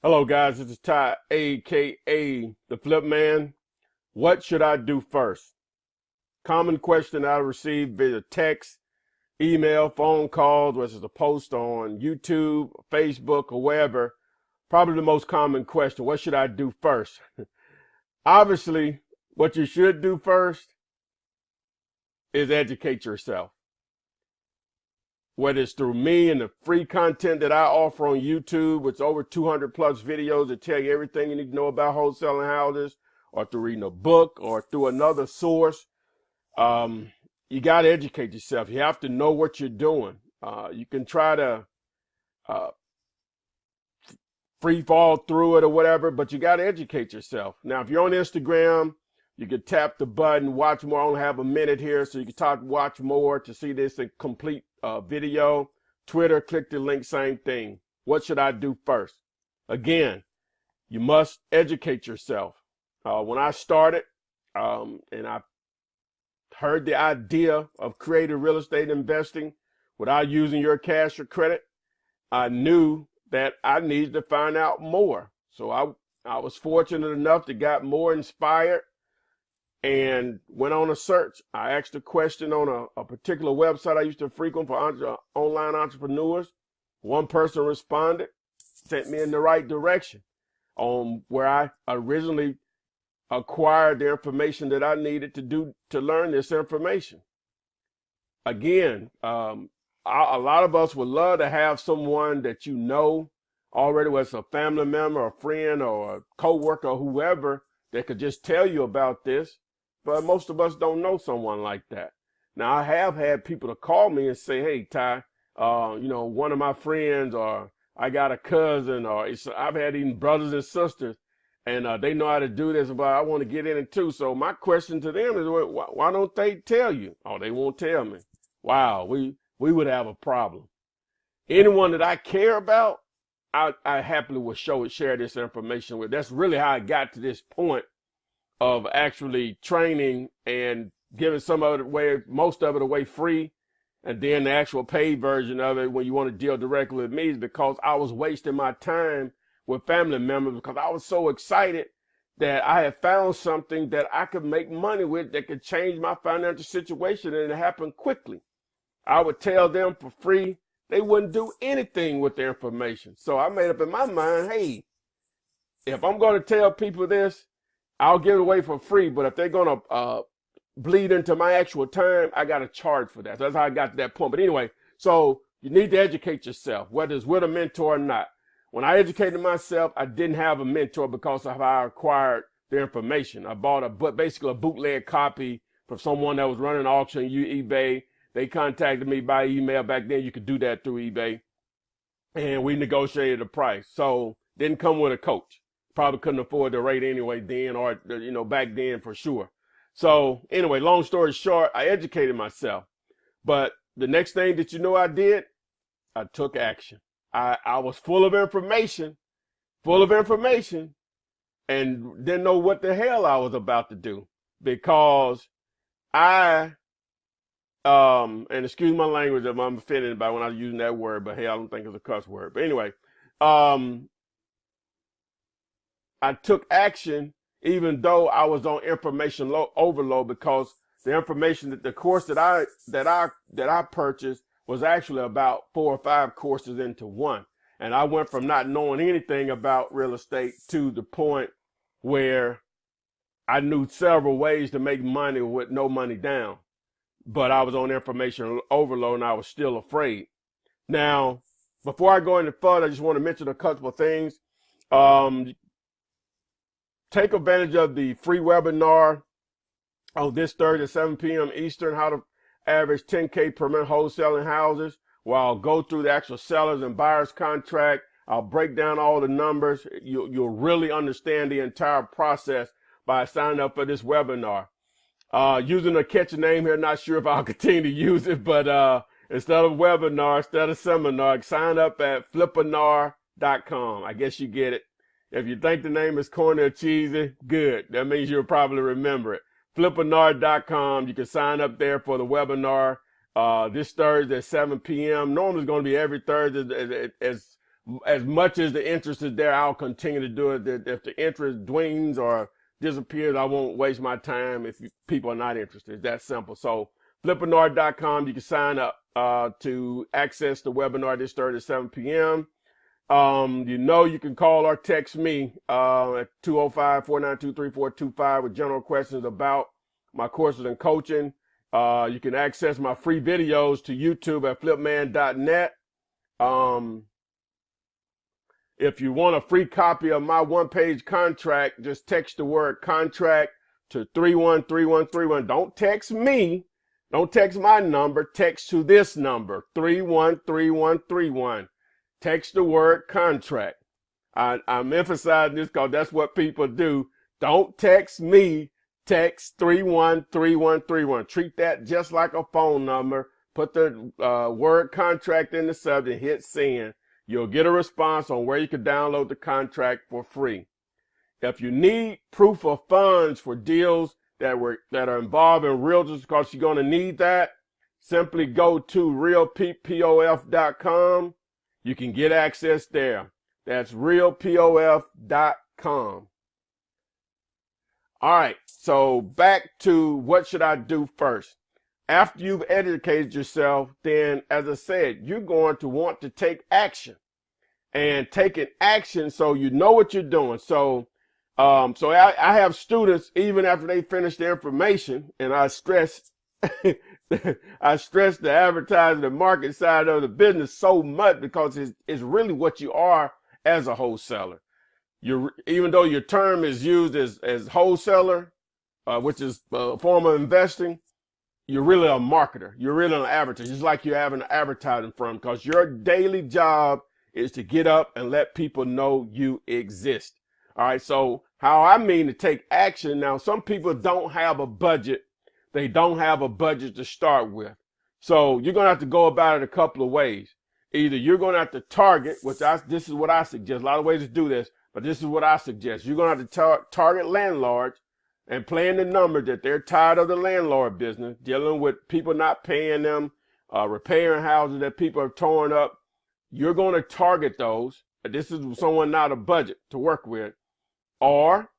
Hello guys, this is Ty, aka the Flip Man. What should I do first? Common question I received via text, email, phone calls, whether it's a post on YouTube, Facebook, or wherever. Probably the most common question, what should I do first? Obviously, what you should do first is educate yourself. Whether it's through me and the free content that I offer on YouTube, which is over 200 plus videos that tell you everything you need to know about wholesaling houses, or through reading a book or through another source, you got to educate yourself. You have to know what you're doing. You can try to free fall through it or whatever, but you got to educate yourself. Now, if you're on Instagram, you can tap the button, watch more. I only have a minute here, so you can watch more to see this in complete video. Twitter, click the link, same thing. What should I do first? Again, you must educate yourself. When I started, and I heard the idea of creative real estate investing without using your cash or credit, I knew that I needed to find out more. So I was fortunate enough to get more inspired and went on a search. I asked a question on a particular website I used to frequent for online entrepreneurs. One person responded, sent me in the right direction on where I originally acquired the information that I needed to learn this information. Again, a lot of us would love to have someone that you know already, whether it's a family member, a friend, or a coworker, or whoever, that could just tell you about this. But most of us don't know someone like that. Now, I have had people to call me and say, hey, Ty, one of my friends, or I got a cousin, or I've had even brothers and sisters, and they know how to do this, but I want to get in it too. So my question to them is, why don't they tell you? Oh, they won't tell me. Wow, we would have a problem. Anyone that I care about, I happily will share this information with. That's really how I got to this point of actually training and giving some of it away, most of it away free. And then the actual paid version of it, when you want to deal directly with me, is because I was wasting my time with family members because I was so excited that I had found something that I could make money with that could change my financial situation, and it happened quickly. I would tell them for free. They wouldn't do anything with the information. So I made up in my mind, hey, if I'm going to tell people this, I'll give it away for free, but if they're going to bleed into my actual time, I got to charge for that. So that's how I got to that point. But anyway, so you need to educate yourself, whether it's with a mentor or not. When I educated myself, I didn't have a mentor because of how I acquired the information. I bought basically a bootleg copy from someone that was running an auction on eBay. They contacted me by email. Back then, you could do that through eBay. And we negotiated a price. So didn't come with a coach. Probably couldn't afford the rate anyway then, or, back then for sure. So anyway, long story short, I educated myself. But the next thing that I did, I took action. I was full of information, and didn't know what the hell I was about to do because and excuse my language if I'm offended by when I was using that word, but hey, I don't think it's a cuss word. But anyway, I took action even though I was on information overload, because the information that the course that I purchased was actually about 4 or 5 courses into one. And I went from not knowing anything about real estate to the point where I knew several ways to make money with no money down. But I was on information overload and I was still afraid. Now, before I go any further, I just want to mention a couple of things. Take advantage of the free webinar on this Thursday at 7 p.m. Eastern, how to average 10K per month wholesaling houses, where I'll go through the actual sellers and buyers contract. I'll break down all the numbers. You'll really understand the entire process by signing up for this webinar. Using a catchy name here, not sure if I'll continue to use it, but instead of webinar, instead of seminar, sign up at flippanar.com. I guess you get it. If you think the name is corny or cheesy, good. That means you'll probably remember it. Flippanar.com. You can sign up there for the webinar this Thursday at 7 p.m. Normally it's going to be every Thursday as as much as the interest is there, I'll continue to do it. If the interest dwindles or disappears, I won't waste my time if people are not interested. It's that simple. So flipreneur.com, you can sign up to access the webinar this Thursday at 7 p.m. You can call or text me at 205-492-3425 with general questions about my courses and coaching. You can access my free videos to YouTube at flipman.net. If you want a free copy of my one-page contract, just text the word contract to 313131. Don't text me. Don't text my number. Text to this number, 313131. Text the word contract. I'm emphasizing this because that's what people do. Don't text me. Text 313131. Treat that just like a phone number. Put the word contract in the subject, hit send. You'll get a response on where you can download the contract for free. If you need proof of funds for deals that are involved in realtors, because you're going to need that, simply go to realpof.com. You can get access there. That's realpof.com. All right, so back to what should I do first? After you've educated yourself, then, as I said, you're going to want to take action. And taking action so you know what you're doing. So I have students, even after they finish the information, and I stress the advertising and market side of the business so much because it's really what you are as a wholesaler. Even though your term is used as wholesaler, which is a form of investing, you're really a marketer. You're really an advertiser. Just like you have an advertising firm, because your daily job is to get up and let people know you exist. All right. So how I mean to take action. Now, some people don't have a budget. They don't have a budget to start with. So you're going to have to go about it a couple of ways. Either you're going to have to target, this is what I suggest. A lot of ways to do this, but this is what I suggest. You're going to have to target landlords and playing the number that they're tired of the landlord business, dealing with people not paying them, repairing houses that people have torn up. You're going to target those. This is someone not a budget to work with. Or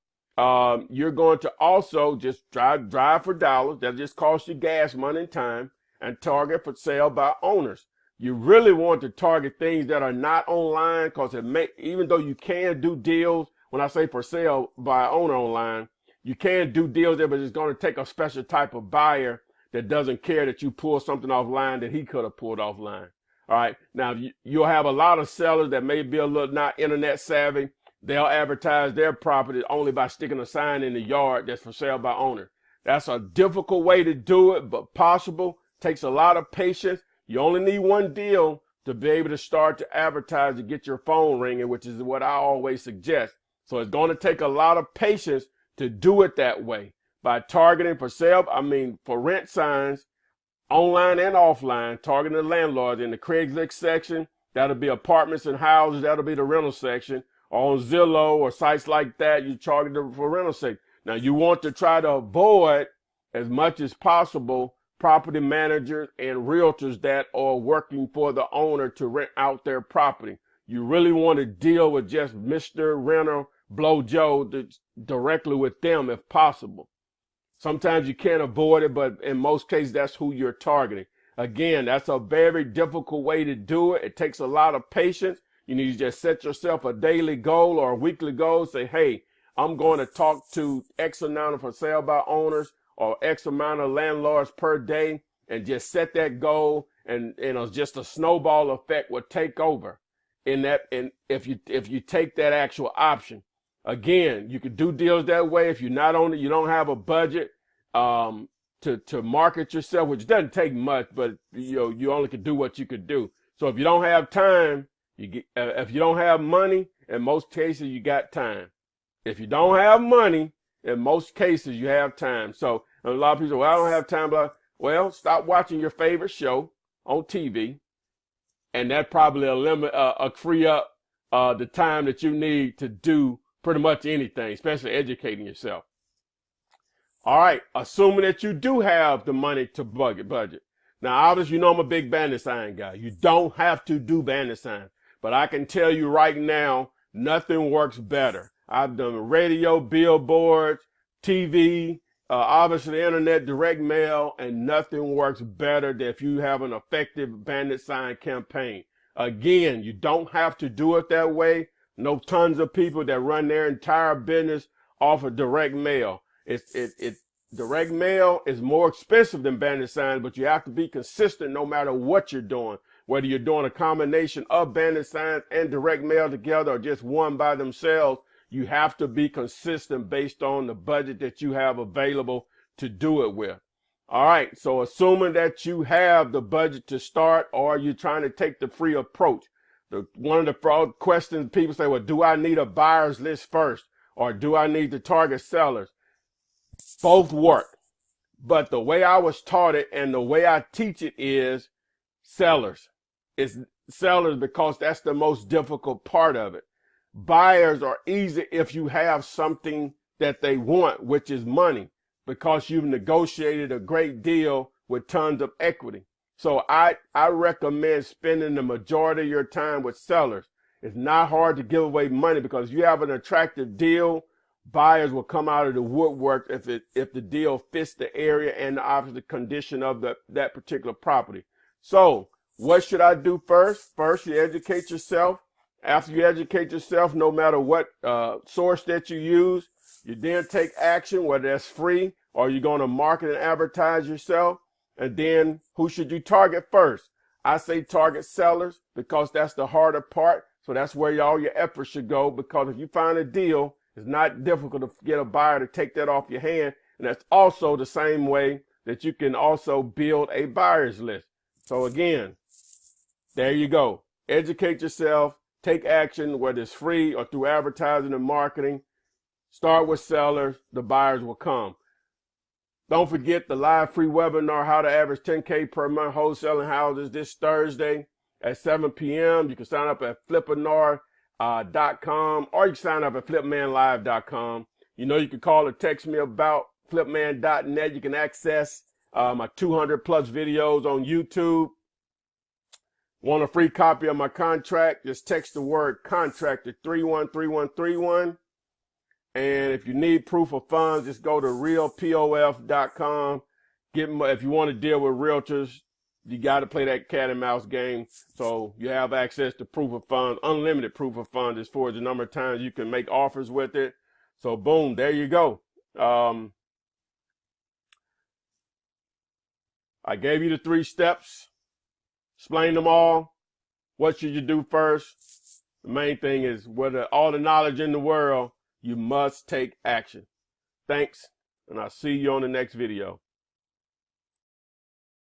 you're going to also just drive for dollars. That just costs you gas money and time, and target for sale by owners. You really want to target things that are not online, because even though you can do deals, when I say for sale by owner online, you can do deals there, but it's going to take a special type of buyer that doesn't care that you pull something offline that he could have pulled offline. All right. Now, you'll have a lot of sellers that may be a little not internet savvy. They'll advertise their property only by sticking a sign in the yard that's for sale by owner. That's a difficult way to do it, but possible. Takes a lot of patience. You only need one deal to be able to start to advertise to get your phone ringing, which is what I always suggest. So it's going to take a lot of patience to do it that way by targeting for sale. For rent signs, online and offline, targeting the landlords in the Craigslist section. That'll be apartments and houses. That'll be the rental section. On Zillow or sites like that, you target them for rental section. Now, you want to try to avoid as much as possible property managers and realtors that are working for the owner to rent out their property. You really want to deal with just Mr. Renter, Blow Joe directly with them if possible. Sometimes you can't avoid it, but in most cases, that's who you're targeting. Again, that's a very difficult way to do it. It takes a lot of patience. You need to just set yourself a daily goal or a weekly goal. Say, hey, I'm going to talk to X amount of for sale by owners or X amount of landlords per day, and just set that goal. And just a snowball effect will take over in that. And if you take that actual option, again, you could do deals that way. If you're not on it, you don't have a budget to market yourself, which doesn't take much, but you only could do what you could do. So if you don't have time, if you don't have money, in most cases you got time. If you don't have money, in most cases you have time. So a lot of people say, well, I don't have time. Well, stop watching your favorite show on TV, and that probably free up the time that you need to do pretty much anything, especially educating yourself. All right, assuming that you do have the money to budget. Now, obviously, I'm a big bandit sign guy. You don't have to do bandit signs, But I can tell you right now, nothing works better. I've done radio, billboards, TV, obviously internet, direct mail, and nothing works better than if you have an effective bandit sign campaign. Again, you don't have to do it that way. Know tons of people that run their entire business off of direct mail. Direct mail is more expensive than bandit signs, but you have to be consistent no matter what you're doing. Whether you're doing a combination of bandit signs and direct mail together or just one by themselves, you have to be consistent based on the budget that you have available to do it with. All right, so assuming that you have the budget to start or you're trying to take the free approach, one of the fraud questions people say, well, do I need a buyer's list first or do I need to target sellers? Both work. But the way I was taught it and the way I teach it is sellers. It's sellers because that's the most difficult part of it. Buyers are easy if you have something that they want, which is money, because you've negotiated a great deal with tons of equity. So I recommend spending the majority of your time with sellers. It's not hard to give away money because if you have an attractive deal, buyers will come out of the woodwork if the deal fits the area and obviously the condition of that particular property. So what should I do first? First, you educate yourself. After you educate yourself, no matter what source that you use, you then take action, whether that's free or you're going to market and advertise yourself. And then who should you target first? I say target sellers because that's the harder part. So that's where all your efforts should go, because if you find a deal, it's not difficult to get a buyer to take that off your hand. And that's also the same way that you can also build a buyer's list. So again, there you go. Educate yourself, take action, whether it's free or through advertising and marketing. Start with sellers, the buyers will come. Don't forget the live free webinar, How to Average 10K per month wholesaling houses, this Thursday at 7 p.m. You can sign up at flippanar.com or you can sign up at flipmanlive.com. You know, you can call or text me about flipman.net. You can access my 200 plus videos on YouTube. Want a free copy of my contract? Just text the word contract to 313131. And if you need proof of funds, just go to realpof.com. If you want to deal with realtors, you got to play that cat and mouse game. So you have access to proof of funds, unlimited proof of funds as far as the number of times you can make offers with it. So boom, there you go. I gave you the 3 steps, explained them all. What should you do first? The main thing is, with all the knowledge in the world, you must take action. Thanks, and I'll see you on the next video.